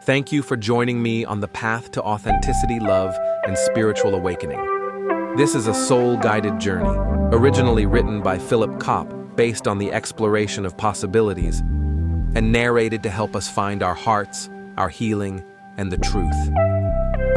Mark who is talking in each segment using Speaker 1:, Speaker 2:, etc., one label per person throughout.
Speaker 1: Thank you for joining me on the path to authenticity, love, and spiritual awakening. This is a soul-guided journey, originally written by Philip Kopp, based on the exploration of possibilities, and narrated to help us find our hearts, our healing, and the truth.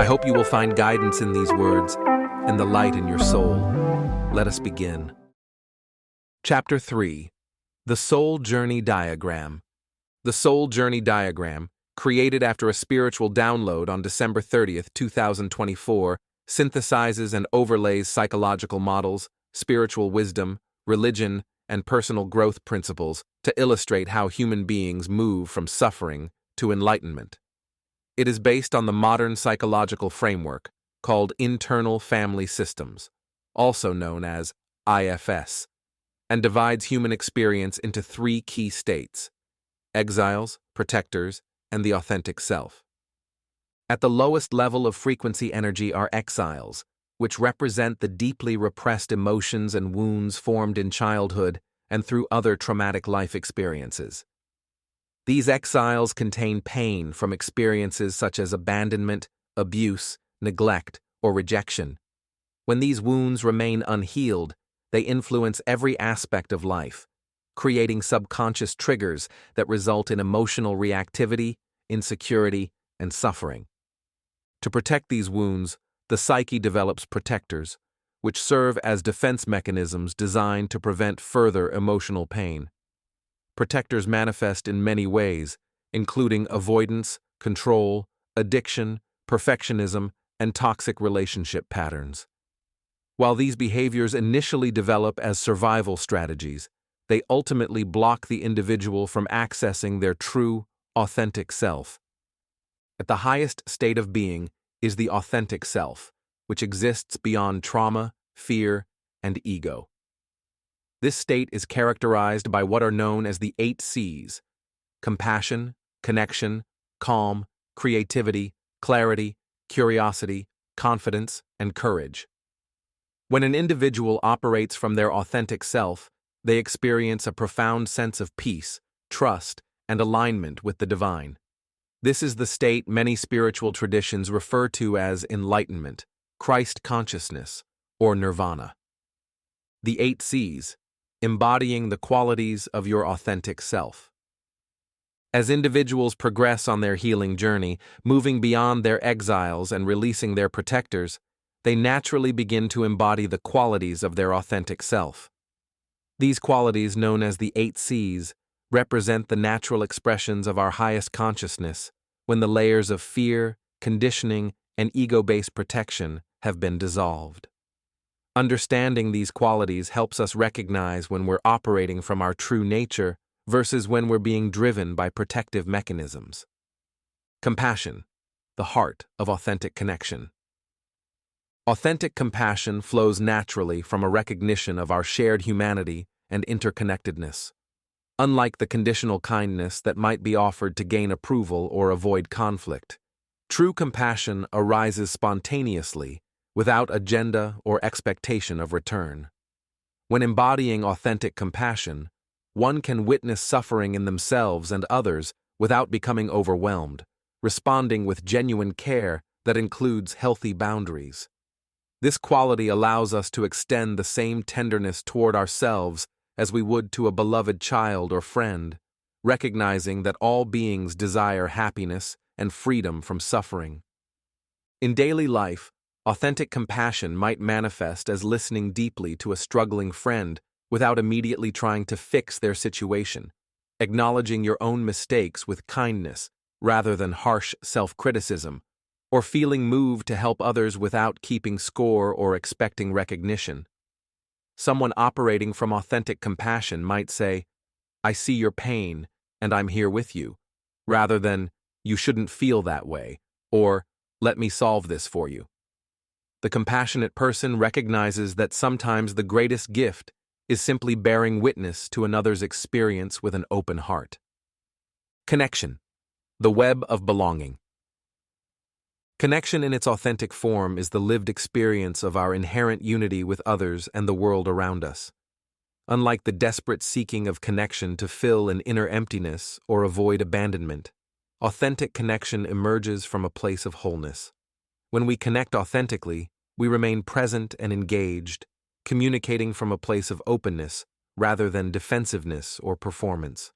Speaker 1: I hope you will find guidance in these words and the light in your soul. Let us begin. Chapter 3. The Soul Journey Diagram. The Soul Journey Diagram, created after a spiritual download on December 30th, 2024, synthesizes and overlays psychological models, spiritual wisdom, religion, and personal growth principles to illustrate how human beings move from suffering to enlightenment. It is based on the modern psychological framework called internal family systems, also known as IFS, and divides human experience into three key states: exiles, protectors, and the authentic self. At the lowest level of frequency energy are exiles, which represent the deeply repressed emotions and wounds formed in childhood and through other traumatic life experiences. These exiles contain pain from experiences such as abandonment, abuse, neglect, or rejection. When these wounds remain unhealed, they influence every aspect of life, creating subconscious triggers that result in emotional reactivity, insecurity, and suffering. To protect these wounds, the psyche develops protectors, which serve as defense mechanisms designed to prevent further emotional pain. Protectors manifest in many ways, including avoidance, control, addiction, perfectionism, and toxic relationship patterns. While these behaviors initially develop as survival strategies, they ultimately block the individual from accessing their true, authentic self. At the highest state of being is the authentic self, which exists beyond trauma, fear, and ego. This state is characterized by what are known as the 8 C's: compassion, connection, calm, creativity, clarity, curiosity, confidence, and courage. When an individual operates from their authentic self, they experience a profound sense of peace, trust, and alignment with the divine. This is the state many spiritual traditions refer to as enlightenment, Christ consciousness, or nirvana. The 8 C's, embodying the qualities of your authentic self. As individuals progress on their healing journey, moving beyond their exiles and releasing their protectors, they naturally begin to embody the qualities of their authentic self. These qualities, known as the 8 C's, represent the natural expressions of our highest consciousness when the layers of fear, conditioning, and ego-based protection have been dissolved. Understanding these qualities helps us recognize when we're operating from our true nature versus when we're being driven by protective mechanisms. Compassion, the heart of authentic connection. Authentic compassion flows naturally from a recognition of our shared humanity and interconnectedness. Unlike the conditional kindness that might be offered to gain approval or avoid conflict, true compassion arises spontaneously, without agenda or expectation of return. When embodying authentic compassion, one can witness suffering in themselves and others without becoming overwhelmed, responding with genuine care that includes healthy boundaries. This quality allows us to extend the same tenderness toward ourselves as we would to a beloved child or friend, recognizing that all beings desire happiness and freedom from suffering. In daily life, authentic compassion might manifest as listening deeply to a struggling friend without immediately trying to fix their situation, acknowledging your own mistakes with kindness rather than harsh self-criticism, or feeling moved to help others without keeping score or expecting recognition. Someone operating from authentic compassion might say, "I see your pain, and I'm here with you," rather than, "You shouldn't feel that way," or, "Let me solve this for you." The compassionate person recognizes that sometimes the greatest gift is simply bearing witness to another's experience with an open heart. Connection, the web of belonging. Connection in its authentic form is the lived experience of our inherent unity with others and the world around us. Unlike the desperate seeking of connection to fill an inner emptiness or avoid abandonment, Authentic connection emerges from a place of wholeness. When we connect authentically, we remain present and engaged, communicating from a place of openness rather than defensiveness or performance.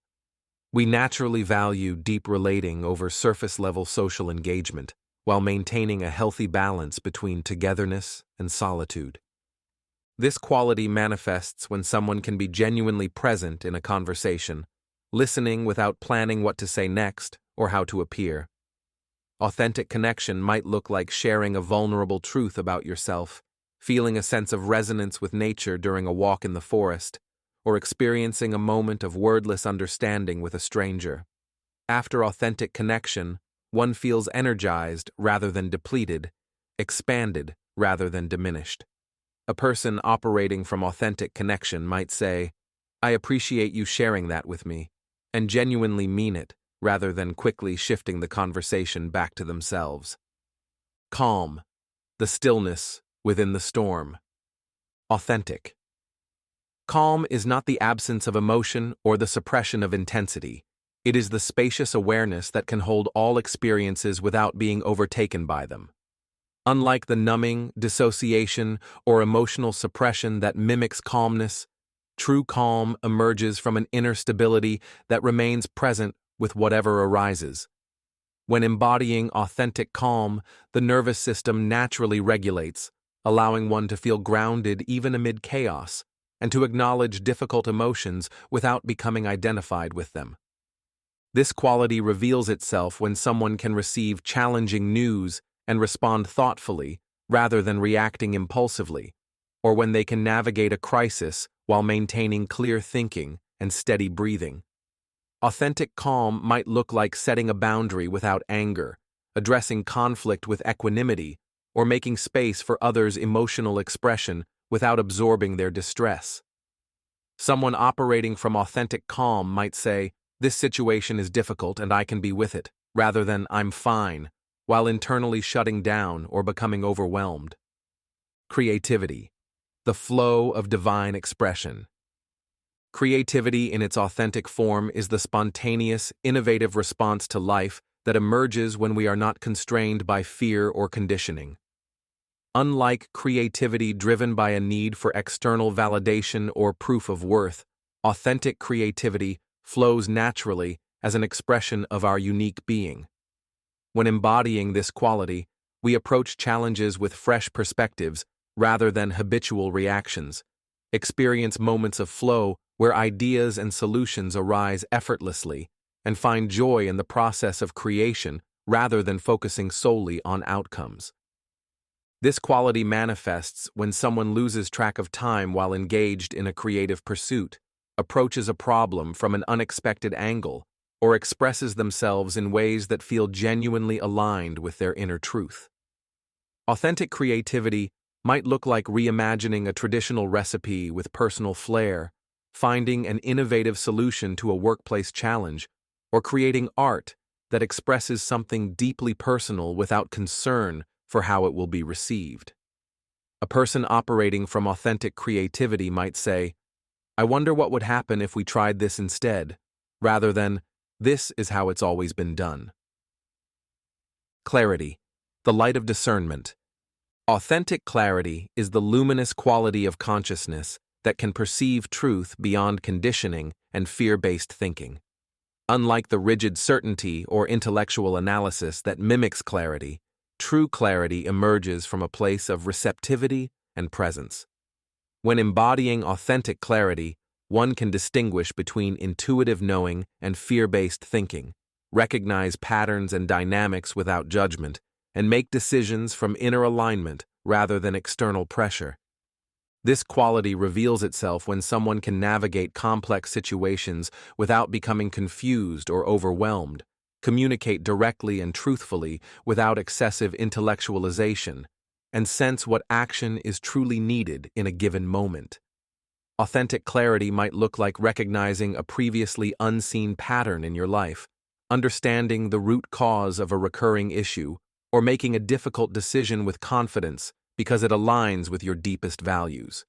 Speaker 1: We naturally value deep relating over surface-level social engagement, while maintaining a healthy balance between togetherness and solitude. This quality manifests when someone can be genuinely present in a conversation, listening without planning what to say next or how to appear. Authentic connection might look like sharing a vulnerable truth about yourself, feeling a sense of resonance with nature during a walk in the forest, or experiencing a moment of wordless understanding with a stranger. After authentic connection, one feels energized rather than depleted, expanded rather than diminished. A person operating from authentic connection might say, "I appreciate you sharing that with me," and genuinely mean it, rather than quickly shifting the conversation back to themselves. Calm, the stillness within the storm. Authentic. Calm is not the absence of emotion or the suppression of intensity. It is the spacious awareness that can hold all experiences without being overtaken by them. Unlike the numbing, dissociation, or emotional suppression that mimics calmness, true calm emerges from an inner stability that remains present with whatever arises. When embodying authentic calm, the nervous system naturally regulates, allowing one to feel grounded even amid chaos, and to acknowledge difficult emotions without becoming identified with them. This quality reveals itself when someone can receive challenging news and respond thoughtfully rather than reacting impulsively, or when they can navigate a crisis while maintaining clear thinking and steady breathing. Authentic calm might look like setting a boundary without anger, addressing conflict with equanimity, or making space for others' emotional expression without absorbing their distress. Someone operating from authentic calm might say, "This situation is difficult and I can be with it," rather than "I'm fine," while internally shutting down or becoming overwhelmed. Creativity, the flow of divine expression. Creativity in its authentic form is the spontaneous, innovative response to life that emerges when we are not constrained by fear or conditioning. Unlike creativity driven by a need for external validation or proof of worth, authentic creativity flows naturally as an expression of our unique being. When embodying this quality, we approach challenges with fresh perspectives rather than habitual reactions, experience moments of flow where ideas and solutions arise effortlessly, and find joy in the process of creation rather than focusing solely on outcomes. This quality manifests when someone loses track of time while engaged in a creative pursuit, approaches a problem from an unexpected angle, or expresses themselves in ways that feel genuinely aligned with their inner truth. Authentic creativity might look like reimagining a traditional recipe with personal flair, finding an innovative solution to a workplace challenge, or creating art that expresses something deeply personal without concern for how it will be received. A person operating from authentic creativity might say, "I wonder what would happen if we tried this instead," rather than, "This is how it's always been done." Clarity, the light of discernment. Authentic clarity is the luminous quality of consciousness that can perceive truth beyond conditioning and fear-based thinking. Unlike the rigid certainty or intellectual analysis that mimics clarity, true clarity emerges from a place of receptivity and presence. When embodying authentic clarity, one can distinguish between intuitive knowing and fear-based thinking, recognize patterns and dynamics without judgment, and make decisions from inner alignment rather than external pressure. This quality reveals itself when someone can navigate complex situations without becoming confused or overwhelmed, communicate directly and truthfully without excessive intellectualization, and sense what action is truly needed in a given moment. Authentic clarity might look like recognizing a previously unseen pattern in your life, understanding the root cause of a recurring issue, or making a difficult decision with confidence because it aligns with your deepest values.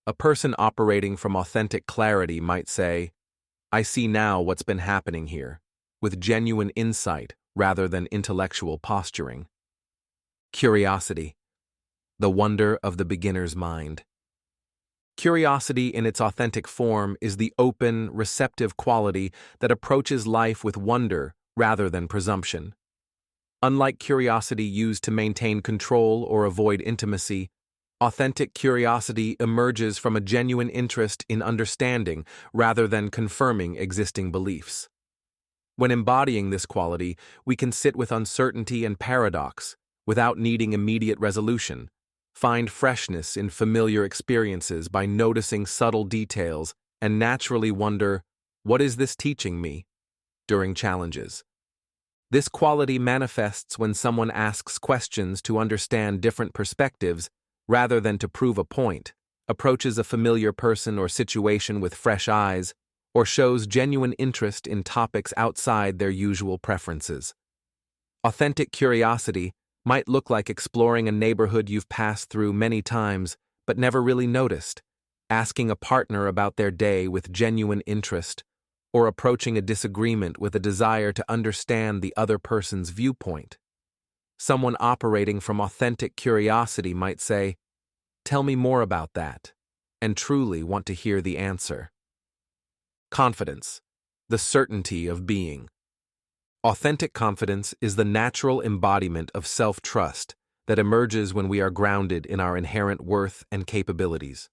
Speaker 1: A person operating from authentic clarity might say, "I see now what's been happening here," with genuine insight rather than intellectual posturing. Curiosity, the wonder of the beginner's mind. Curiosity in its authentic form is the open, receptive quality that approaches life with wonder rather than presumption. Unlike curiosity used to maintain control or avoid intimacy, authentic curiosity emerges from a genuine interest in understanding rather than confirming existing beliefs. When embodying this quality, we can sit with uncertainty and paradox without needing immediate resolution, find freshness in familiar experiences by noticing subtle details, and naturally wonder, what is this teaching me? During challenges. This quality manifests when someone asks questions to understand different perspectives rather than to prove a point, approaches a familiar person or situation with fresh eyes, or shows genuine interest in topics outside their usual preferences. Authentic curiosity might look like exploring a neighborhood you've passed through many times but never really noticed, asking a partner about their day with genuine interest, or approaching a disagreement with a desire to understand the other person's viewpoint. Someone operating from authentic curiosity might say, "Tell me more about that," and truly want to hear the answer. Confidence, the certainty of being. Authentic confidence is the natural embodiment of self-trust that emerges when we are grounded in our inherent worth and capabilities.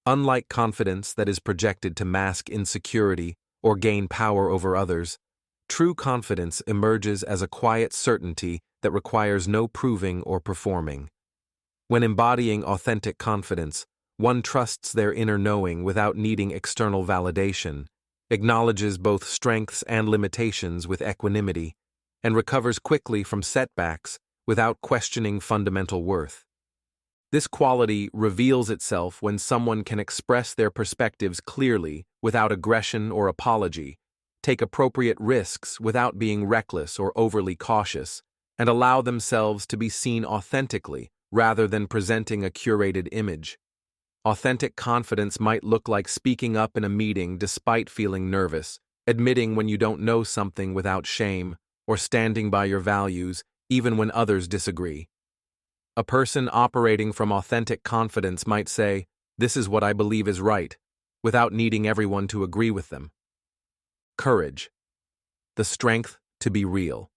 Speaker 1: Unlike confidence that is projected to mask insecurity or gain power over others, true confidence emerges as a quiet certainty that requires no proving or performing. When embodying authentic confidence, one trusts their inner knowing without needing external validation, acknowledges both strengths and limitations with equanimity, and recovers quickly from setbacks without questioning fundamental worth. This quality reveals itself when someone can express their perspectives clearly without aggression or apology, take appropriate risks without being reckless or overly cautious, and allow themselves to be seen authentically rather than presenting a curated image. Authentic confidence might look like speaking up in a meeting despite feeling nervous, admitting when you don't know something without shame, or standing by your values even when others disagree. A person operating from authentic confidence might say, "This is what I believe is right," without needing everyone to agree with them. Courage, the strength to be real.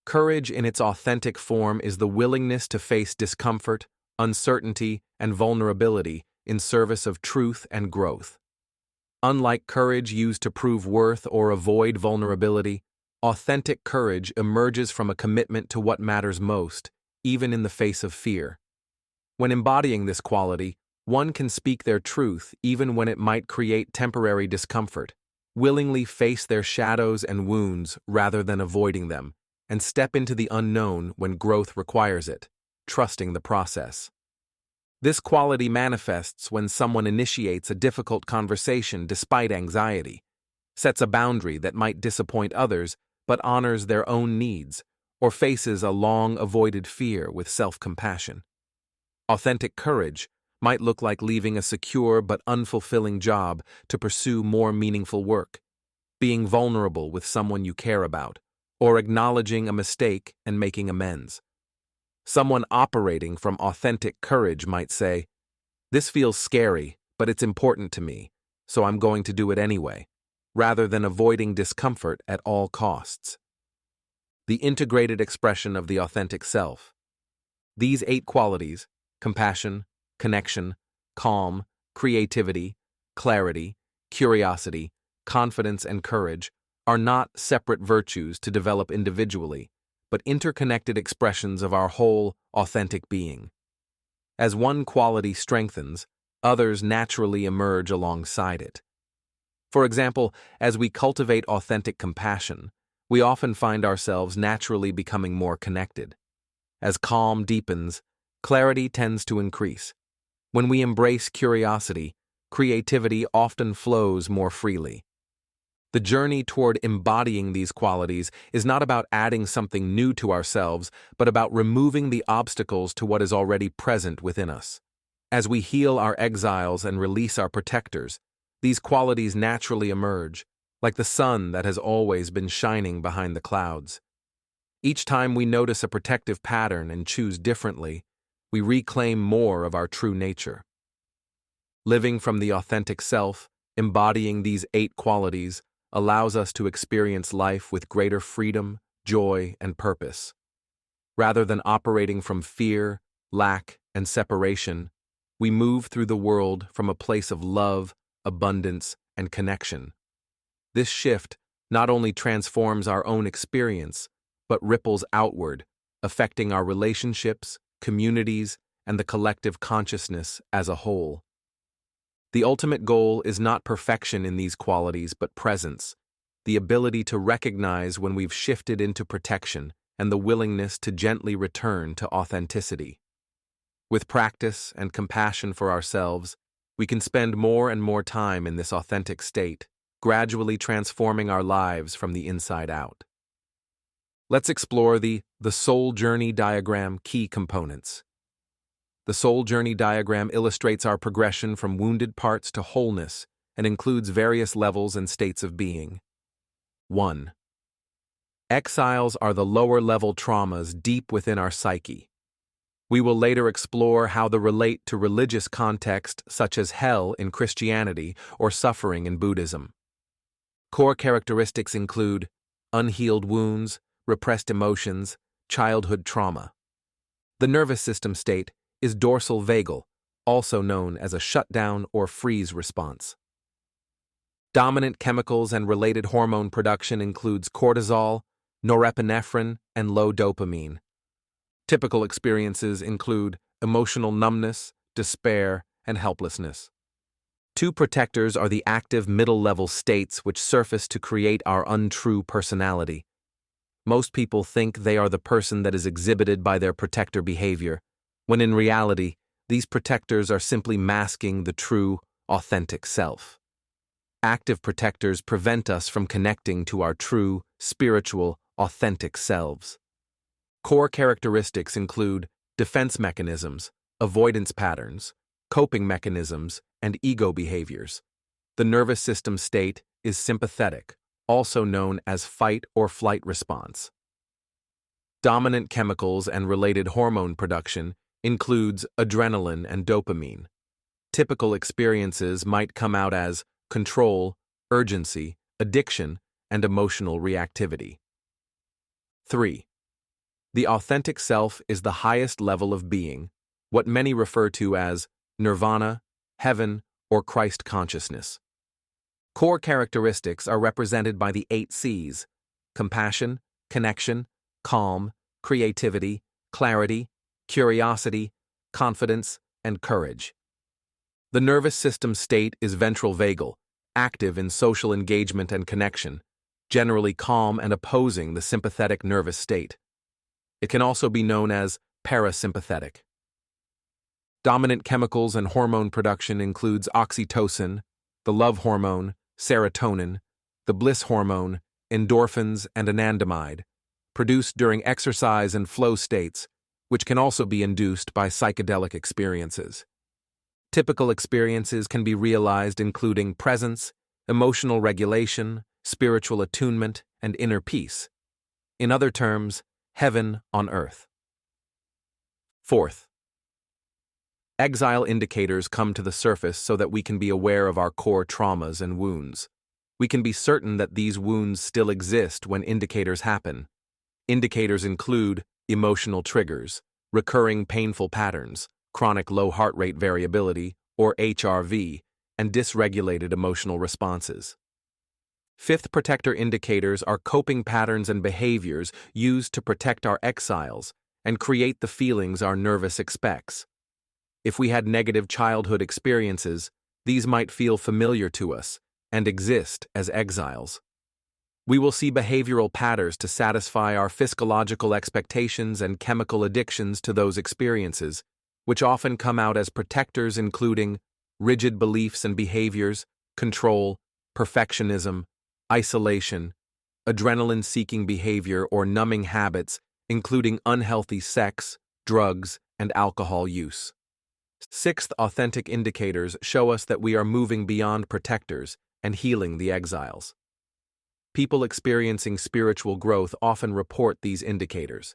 Speaker 1: Courage in its authentic form is the willingness to face discomfort, uncertainty, and vulnerability in service of truth and growth. Unlike courage used to prove worth or avoid vulnerability, authentic courage emerges from a commitment to what matters most, even in the face of fear. When embodying this quality, one can speak their truth even when it might create temporary discomfort, willingly face their shadows and wounds rather than avoiding them, and step into the unknown when growth requires it, trusting the process. This quality manifests when someone initiates a difficult conversation despite anxiety, sets a boundary that might disappoint others but honors their own needs, or faces a long-avoided fear with self-compassion. Authentic courage might look like leaving a secure but unfulfilling job to pursue more meaningful work, being vulnerable with someone you care about, or acknowledging a mistake and making amends. Someone operating from authentic courage might say, "This feels scary, but it's important to me, so I'm going to do it anyway," rather than avoiding discomfort at all costs. The integrated expression of the authentic self. These 8 qualities, compassion, connection, calm, creativity, clarity, curiosity, confidence, and courage, are not separate virtues to develop individually, but interconnected expressions of our whole, authentic being. As one quality strengthens, others naturally emerge alongside it. For example, as we cultivate authentic compassion, we often find ourselves naturally becoming more connected. As calm deepens, clarity tends to increase. When we embrace curiosity, creativity often flows more freely. The journey toward embodying these qualities is not about adding something new to ourselves, but about removing the obstacles to what is already present within us. As we heal our exiles and release our protectors, these qualities naturally emerge, like the sun that has always been shining behind the clouds. Each time we notice a protective pattern and choose differently, we reclaim more of our true nature. Living from the authentic self, embodying these 8 qualities, allows us to experience life with greater freedom, joy, and purpose. Rather than operating from fear, lack, and separation, we move through the world from a place of love, abundance, and connection. This shift not only transforms our own experience, but ripples outward, affecting our relationships, communities, and the collective consciousness as a whole. The ultimate goal is not perfection in these qualities, but presence, the ability to recognize when we've shifted into protection, and the willingness to gently return to authenticity. With practice and compassion for ourselves, we can spend more and more time in this authentic state, gradually transforming our lives from the inside out. Let's explore the soul journey diagram key components. The soul journey diagram illustrates our progression from wounded parts to wholeness and includes various levels and states of being. 1. Exiles are the lower-level traumas deep within our psyche. We will later explore how they relate to religious context such as hell in Christianity or suffering in Buddhism. Core characteristics include unhealed wounds, repressed emotions, childhood trauma. The nervous system state is dorsal vagal, also known as a shutdown or freeze response. Dominant chemicals and related hormone production includes cortisol, norepinephrine, and low dopamine. Typical experiences include emotional numbness, despair, and helplessness. 2 protectors are the active middle-level states which surface to create our untrue personality. Most people think they are the person that is exhibited by their protector behavior, when in reality, these protectors are simply masking the true, authentic self. Active protectors prevent us from connecting to our true, spiritual, authentic selves. Core characteristics include defense mechanisms, avoidance patterns, coping mechanisms, and ego behaviors. The nervous system state is sympathetic, also known as fight or flight response. Dominant chemicals and related hormone production includes adrenaline and dopamine. Typical experiences might come out as control, urgency, addiction, and emotional reactivity. 3. The authentic self is the highest level of being, what many refer to as nirvana, heaven, or Christ consciousness. Core characteristics are represented by the 8 C's: compassion, connection, calm, creativity, clarity, curiosity, confidence, and courage. The nervous system state is ventral vagal, active in social engagement and connection, generally calm and opposing the sympathetic nervous state. It can also be known as parasympathetic. Dominant chemicals and hormone production includes oxytocin, the love hormone, serotonin, the bliss hormone, endorphins, and anandamide, produced during exercise and flow states, which can also be induced by psychedelic experiences. Typical experiences can be realized including presence, emotional regulation, spiritual attunement, and inner peace. In other terms, heaven on earth. 4th, exile indicators come to the surface so that we can be aware of our core traumas and wounds. We can be certain that these wounds still exist when indicators happen. Indicators include emotional triggers, recurring painful patterns, chronic low heart rate variability, or HRV, and dysregulated emotional responses. 5th protector indicators are coping patterns and behaviors used to protect our exiles and create the feelings our nervous expects. If we had negative childhood experiences, these might feel familiar to us and exist as exiles. We will see behavioral patterns to satisfy our physiological expectations and chemical addictions to those experiences, which often come out as protectors including rigid beliefs and behaviors, control, perfectionism, isolation, adrenaline-seeking behavior or numbing habits, including unhealthy sex, drugs, and alcohol use. 6th, authentic indicators show us that we are moving beyond protectors and healing the exiles. People experiencing spiritual growth often report these indicators.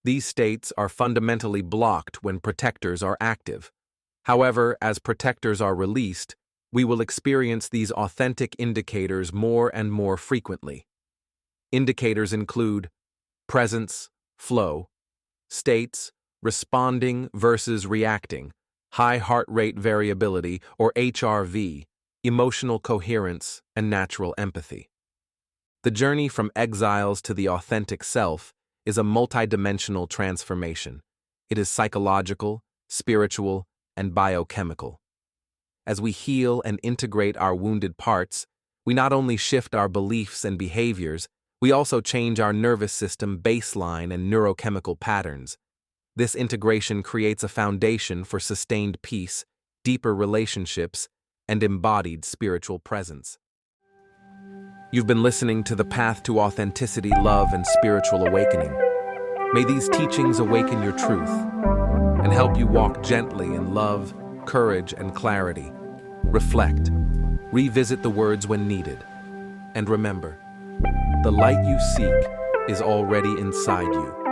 Speaker 1: These states are fundamentally blocked when protectors are active. However, as protectors are released, we will experience these authentic indicators more and more frequently. Indicators include presence, flow, states, responding versus reacting, high heart rate variability or HRV, emotional coherence, and natural empathy. The journey from exiles to the authentic self is a multidimensional transformation. It is psychological, spiritual, and biochemical. As we heal and integrate our wounded parts, we not only shift our beliefs and behaviors, we also change our nervous system baseline and neurochemical patterns. This integration creates a foundation for sustained peace, deeper relationships, and embodied spiritual presence. You've been listening to The Path to Authenticity, Love, and Spiritual Awakening. May these teachings awaken your truth and help you walk gently in love, courage, and clarity. Reflect, revisit the words when needed, and remember, the light you seek is already inside you.